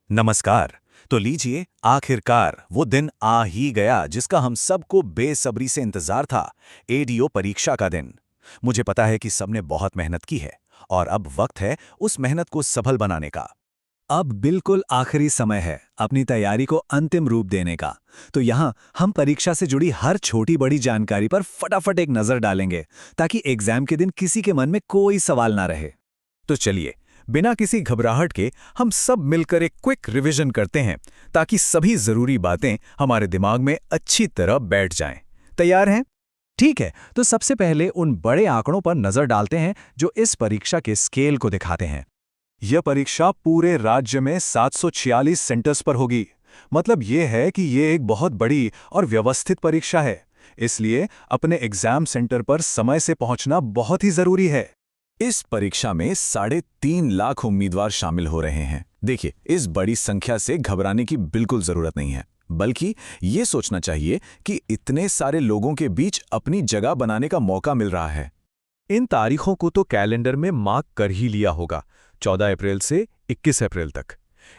नमस्कार। तो लीजिए, आखिरकार वो दिन आ ही गया जिसका हम सबको बेसब्री से इंतजार था। एडीओ परीक्षा का दिन। मुझे पता है कि सबने बहुत मेहनत की है और अब वक्त है उस मेहनत को सफल बनाने का। अब बिल्कुल आखिरी समय है अपनी तैयारी को अंतिम रूप देने का। तो यहाँ हम परीक्षा से जुड़ी हर छोटी बड़ी जानकारी पर फटाफट एक नजर डालेंगे, ताकि एग्जाम के दिन किसी के मन में कोई सवाल ना रहे। तो चलिए, बिना किसी घबराहट के हम सब मिलकर एक क्विक रिवीजन करते हैं, ताकि सभी जरूरी बातें हमारे दिमाग में अच्छी तरह बैठ जाएं। तैयार हैं? ठीक है, तो सबसे पहले उन बड़े आंकड़ों पर नजर डालते हैं जो इस परीक्षा के स्केल को दिखाते हैं। यह परीक्षा पूरे राज्य में 746 सेंटर्स पर होगी। मतलब यह है कि यह एक बहुत बड़ी और व्यवस्थित परीक्षा है। इसलिए अपने एग्जाम सेंटर पर समय से पहुंचना बहुत ही जरूरी है। इस परीक्षा में 3.5 लाख उम्मीदवार शामिल हो रहे हैं। देखिए, इस बड़ी संख्या से घबराने की बिल्कुल जरूरत नहीं है, बल्कि ये सोचना चाहिए कि इतने सारे लोगों के बीच अपनी जगह बनाने का मौका मिल रहा है। इन तारीखों को तो कैलेंडर में मार्क कर ही लिया होगा, 14 अप्रैल से 21 अप्रैल तक।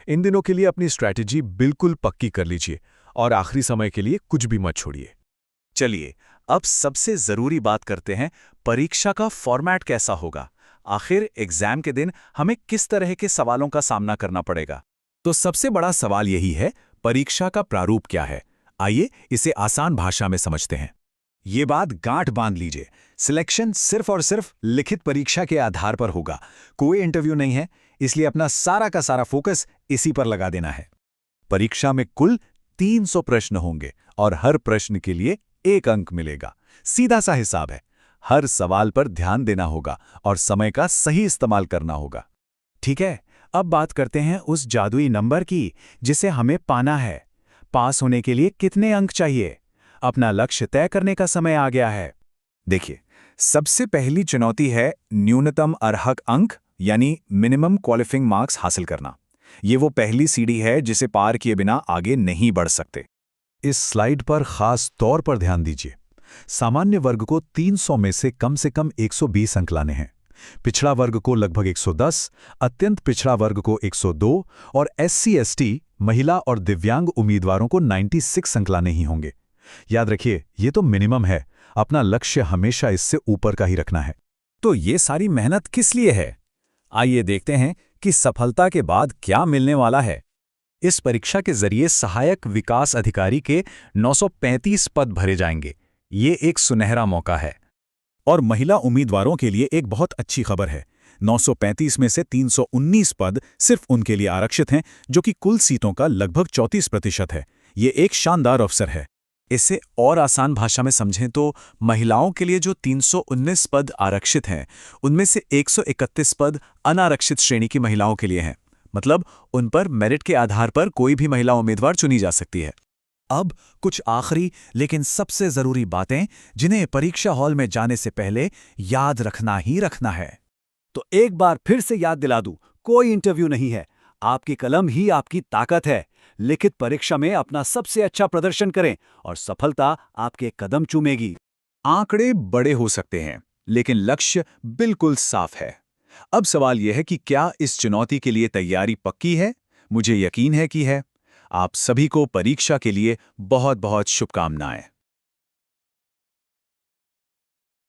इन दिनों के लिए अपनी स्ट्रैटेजी बिल्कुल पक्की कर लीजिए और आखिरी समय के लिए कुछ भी मत छोड़िए। चलिए, अब सबसे जरूरी बात करते हैं, परीक्षा का फॉर्मेट कैसा होगा। आखिर एग्जाम के दिन हमें किस तरह के सवालों का सामना करना पड़ेगा। तो सबसे बड़ा सवाल यही है, परीक्षा का प्रारूप क्या है। आइए इसे आसान भाषा में समझते हैं। ये बात गांठ बांध लीजिए, सिलेक्शन सिर्फ और सिर्फ लिखित परीक्षा के आधार पर होगा। कोई इंटरव्यू नहीं है, इसलिए अपना सारा का सारा फोकस इसी पर लगा देना है। परीक्षा में कुल 300 प्रश्न होंगे और हर प्रश्न के लिए 1 अंक मिलेगा। सीधा सा हिसाब है। हर सवाल पर ध्यान देना होगा और समय का सही इस्तेमाल करना होगा। ठीक है, अब बात करते हैं उस जादुई नंबर की जिसे हमें पाना है। पास होने के लिए कितने अंक चाहिए? अपना लक्ष्य तय करने का समय आ गया है। देखिए, सबसे पहली चुनौती है न्यूनतम अर्हक अंक, यानी मिनिमम क्वालिफाइंग मार्क्स हासिल करना। ये वो पहली सीढ़ी है जिसे पार किए बिना आगे नहीं बढ़ सकते। इस स्लाइड पर खास तौर पर ध्यान दीजिए। सामान्य वर्ग को 300 में से कम 120 अंक लाने हैं, पिछड़ा वर्ग को लगभग 110, अत्यंत पिछड़ा वर्ग को 102 और एससी एसटी, महिला और दिव्यांग उम्मीदवारों को 96 अंक लाने ही होंगे। याद रखिए, ये तो मिनिमम है। अपना लक्ष्य हमेशा इससे ऊपर का ही रखना है। तो ये सारी मेहनत किस लिए है? आइए देखते हैं कि सफलता के बाद क्या मिलने वाला है। इस परीक्षा के जरिए सहायक विकास अधिकारी के 935 पद भरे जाएंगे। ये एक सुनहरा मौका है। और महिला उम्मीदवारों के लिए एक बहुत अच्छी खबर है। 935 में से 319 पद सिर्फ उनके लिए आरक्षित हैं, जो कि कुल सीटों का लगभग 34% है। ये एक शानदार अवसर है। इसे और आसान भाषा में समझें तो महिलाओं के लिए जो 319 पद आरक्षित हैं, उनमें से 131 पद अनारक्षित श्रेणी की महिलाओं के लिए हैं। मतलब उन पर मेरिट के आधार पर कोई भी महिला उम्मीदवार चुनी जा सकती है। अब कुछ आखिरी लेकिन सबसे जरूरी बातें, जिन्हें परीक्षा हॉल में जाने से पहले याद रखना ही रखना है। तो एक बार फिर से याद दिला दूं, कोई इंटरव्यू नहीं है। आपकी कलम ही आपकी ताकत है। लिखित परीक्षा में अपना सबसे अच्छा प्रदर्शन करें और सफलता आपके कदम चूमेगी। आंकड़े बड़े हो सकते हैं, लेकिन लक्ष्य बिल्कुल साफ है। अब सवाल यह है कि क्या इस चुनौती के लिए तैयारी पक्की है? मुझे यकीन है कि है। आप सभी को परीक्षा के लिए बहुत बहुत शुभकामनाएं।